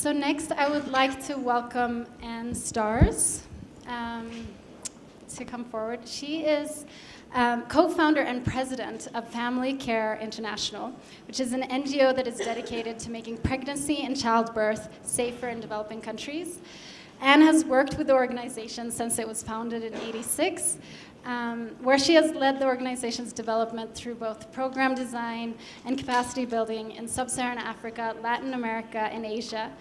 So next, I would like to welcome Ann Stars to come forward. She is co-founder and president of Family Care International, which is an NGO that is dedicated to making pregnancy and childbirth safer in developing countries. Anne has worked with the organization since it was founded in '86, where she has led the organization's development through both program design and capacity building in sub-Saharan Africa, Latin America, and Asia,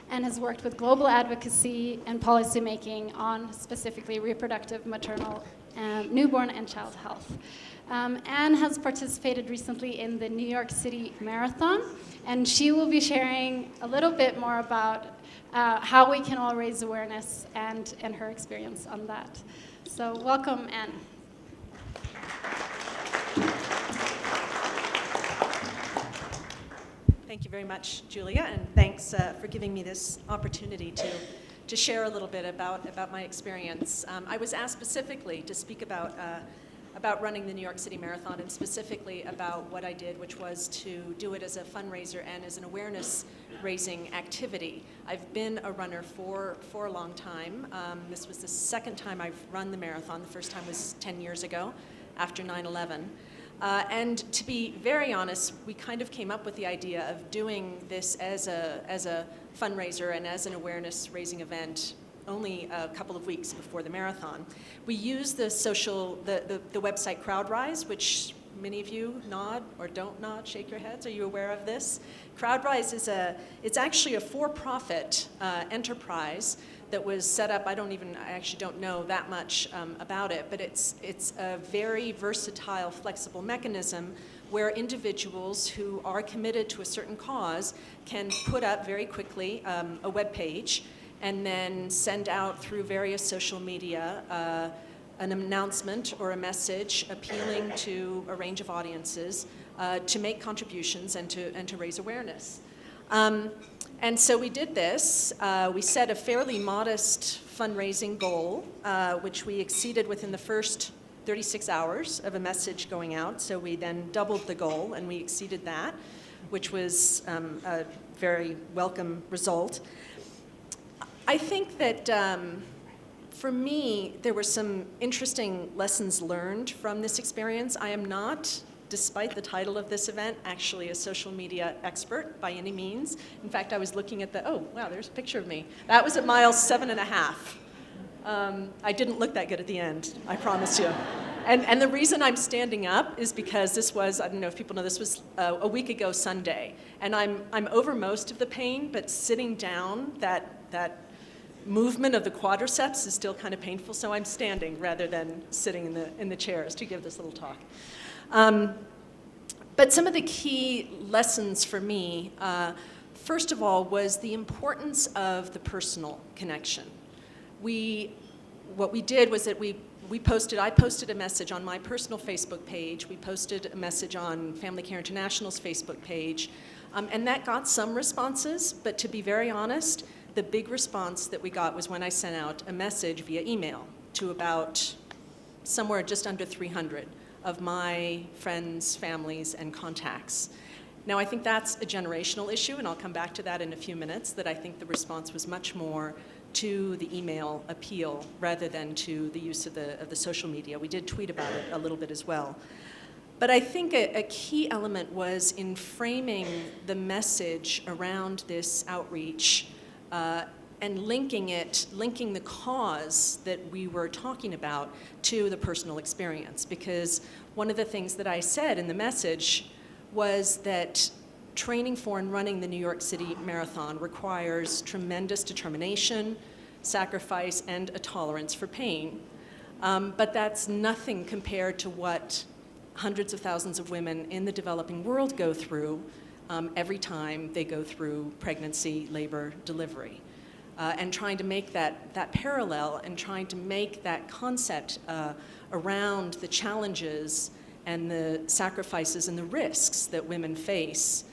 and has worked with global advocacy and policymaking on specifically reproductive, maternal, newborn, and child health. Anne has participated recently in the New York City Marathon, and she will be sharing a little bit more about how we can all raise awareness and her experience on that. So welcome, Anne. Thank you very much, Julia, and thanks for giving me this opportunity to share a little bit about my experience. I was asked specifically to speak about running the New York City Marathon, and specifically about what I did, which was to do it as a fundraiser and as an awareness-raising activity. I've been a runner for a long time. This was the second time I've run the marathon. The first time was 10 years ago, after 9/11. And to be very honest, we kind of came up with the idea of doing this as a fundraiser and as an awareness-raising event only a couple of weeks before the marathon. We used the website CrowdRise, which many of you nod or don't nod, shake your heads. Are you aware of this? CrowdRise it's actually a for-profit enterprise that was set up. I actually don't know that much about it, but it's a very versatile, flexible mechanism where individuals who are committed to a certain cause can put up very quickly a web page and then send out through various social media an announcement or a message appealing to a range of audiences to make contributions and to raise awareness. And so we did this. We set a fairly modest fundraising goal, which we exceeded within the first 36 hours of a message going out. So we then doubled the goal, and we exceeded that, which was a very welcome result. I think that for me, there were some interesting lessons learned from this experience. I am not, despite the title of this event, actually a social media expert by any means. In fact, I was looking at oh, wow, there's a picture of me. That was at mile 7.5. I didn't look that good at the end, I promise you. And the reason I'm standing up is because this was, I don't know if people know, this was a week ago Sunday. And I'm over most of the pain, but sitting down, that movement of the quadriceps is still kind of painful, so I'm standing rather than sitting in the chairs to give this little talk. But some of the key lessons for me, first of all, was the importance of the personal connection. What we did was that I posted a message on my personal Facebook page. We posted a message on Family Care International's Facebook page, and that got some responses, but to be very honest, the big response that we got was when I sent out a message via email to about somewhere just under 300 of my friends, families, and contacts. Now, I think that's a generational issue, and I'll come back to that in a few minutes, that I think the response was much more to the email appeal rather than to the use of the social media. We did tweet about it a little bit as well. But I think a key element was in framing the message around this outreach and linking the cause that we were talking about to the personal experience. Because one of the things that I said in the message was that training for and running the New York City Marathon requires tremendous determination, sacrifice, and a tolerance for pain. But that's nothing compared to what hundreds of thousands of women in the developing world go through every time they go through pregnancy, labor, delivery. And trying to make that parallel and trying to make that concept around the challenges and the sacrifices and the risks that women face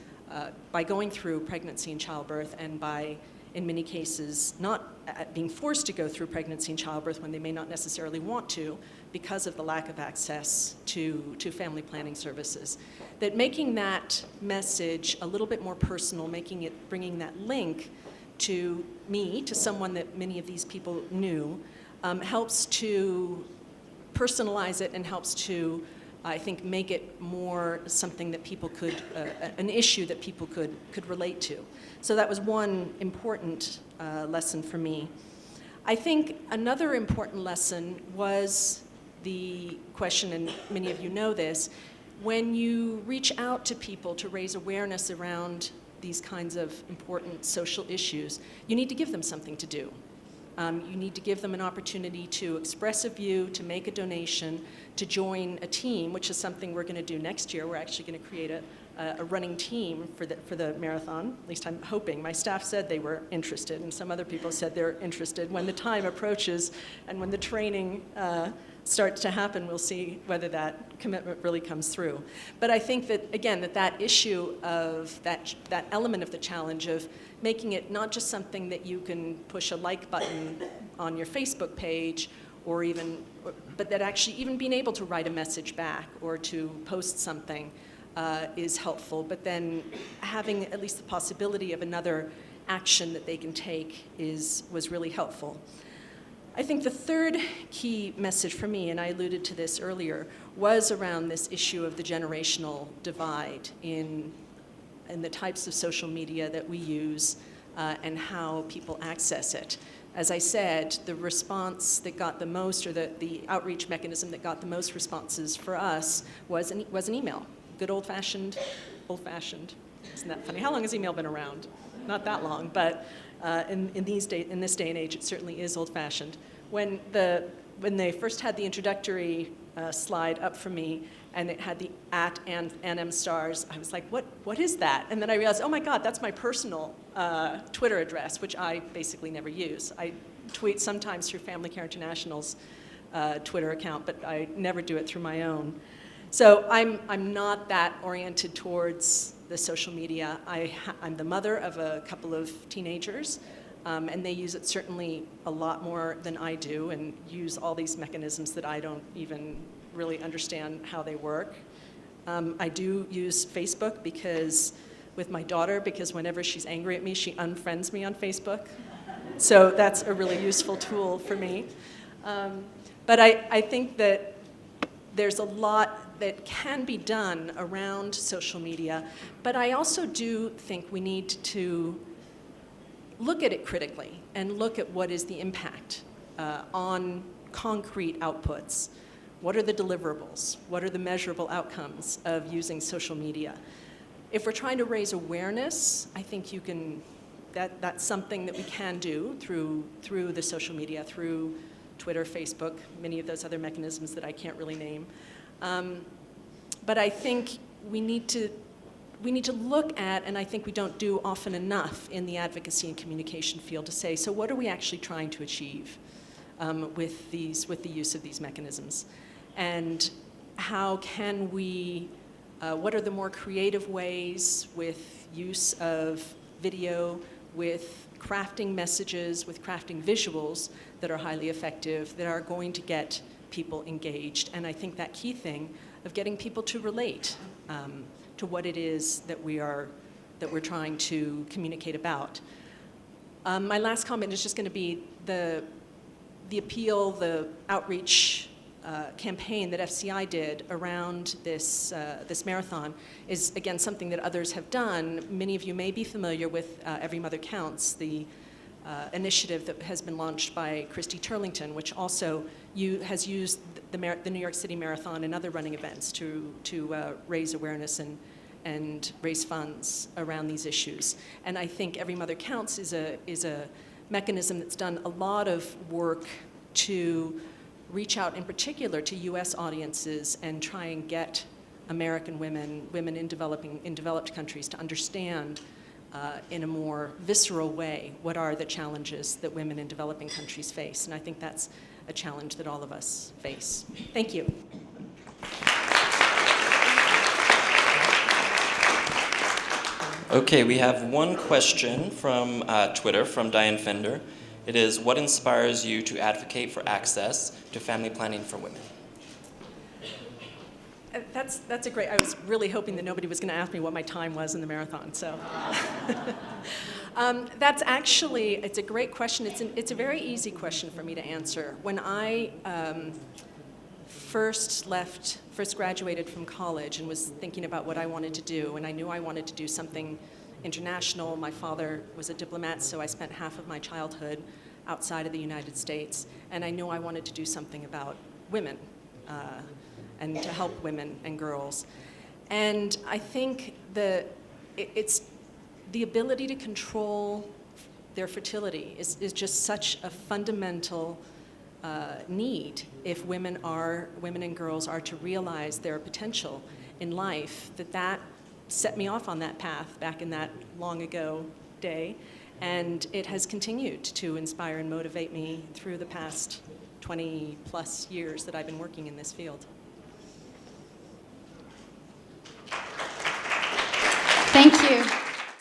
by going through pregnancy and childbirth, and by, in many cases, not being forced to go through pregnancy and childbirth when they may not necessarily want to because of the lack of access to family planning services. That making that message a little bit more personal, bringing that link to me, to someone that many of these people knew, helps to personalize it and helps to, I think, make it more something that people could, an issue that people could relate to. So that was one important lesson for me. I think another important lesson was the question, and many of you know this, when you reach out to people to raise awareness around these kinds of important social issues, you need to give them something to do. You need to give them an opportunity to express a view, to make a donation, to join a team, which is something we're going to do next year. We're actually going to create a running team for the marathon. At least I'm hoping. My staff said they were interested, and some other people said they're interested. When the time approaches and when the training starts to happen, we'll see whether that commitment really comes through. But I think that, again, that issue of that element of the challenge of making it not just something that you can push a like button on your Facebook page, but that actually even being able to write a message back or to post something is helpful. But then having at least the possibility of another action that they can take was really helpful. I think the third key message for me, and I alluded to this earlier, was around this issue of the generational divide in the types of social media that we use and how people access it. As I said, the response that got the most, or the outreach mechanism that got the most responses for us was an email. Good old-fashioned. Isn't that funny? How long has email been around? Not that long, but in this day and age, it certainly is old-fashioned. When they first had the introductory slide up for me, and it had the @NM_stars, I was like, what is that? And then I realized, oh my God, that's my personal Twitter address, which I basically never use. I tweet sometimes through Family Care International's Twitter account, but I never do it through my own. So I'm not that oriented towards the social media. I'm the mother of a couple of teenagers, and they use it certainly a lot more than I do, and use all these mechanisms that I don't even really understand how they work. I do use Facebook with my daughter, because whenever she's angry at me, she unfriends me on Facebook. So that's a really useful tool for me. But I think that there's a lot that can be done around social media, but I also do think we need to look at it critically and look at what is the impact on concrete outputs. What are the deliverables? What are the measurable outcomes of using social media? If we're trying to raise awareness, I think that's something that we can do through the social media, through Twitter, Facebook, many of those other mechanisms that I can't really name. But I think we need to look at, and I think we don't do often enough in the advocacy and communication field, to say, so what are we actually trying to achieve with the use of these mechanisms? And how can we, what are the more creative ways with use of video, with crafting messages, with crafting visuals that are highly effective, that are going to get people engaged? And I think that key thing of getting people to relate to what it is that we're trying to communicate about. My last comment is just going to be the appeal, the outreach campaign that FCI did around this marathon is, again, something that others have done. Many of you may be familiar with Every Mother Counts, the initiative that has been launched by Christy Turlington, which also has used the New York City Marathon and other running events to raise awareness and raise funds around these issues. And I think Every Mother Counts is a mechanism that's done a lot of work to reach out in particular to US audiences and try and get American women in developed countries to understand in a more visceral way what are the challenges that women in developing countries face. And I think that's a challenge that all of us face. Thank you. Okay, we have one question from Twitter from Diane Fender. It is, what inspires you to advocate for access to family planning for women? That's a great, I was really hoping that nobody was going to ask me what my time was in the marathon, so. That's actually, it's a great question. It's a very easy question for me to answer. When I first graduated from college and was thinking about what I wanted to do, and I knew I wanted to do something international. My father was a diplomat, so I spent half of my childhood outside of the United States, and I knew I wanted to do something about women and to help women and girls. And I think it's the ability to control their fertility is just such a fundamental need if women and girls are to realize their potential in life, that set me off on that path back in that long ago day. And it has continued to inspire and motivate me through the past 20 plus years that I've been working in this field. Thank you.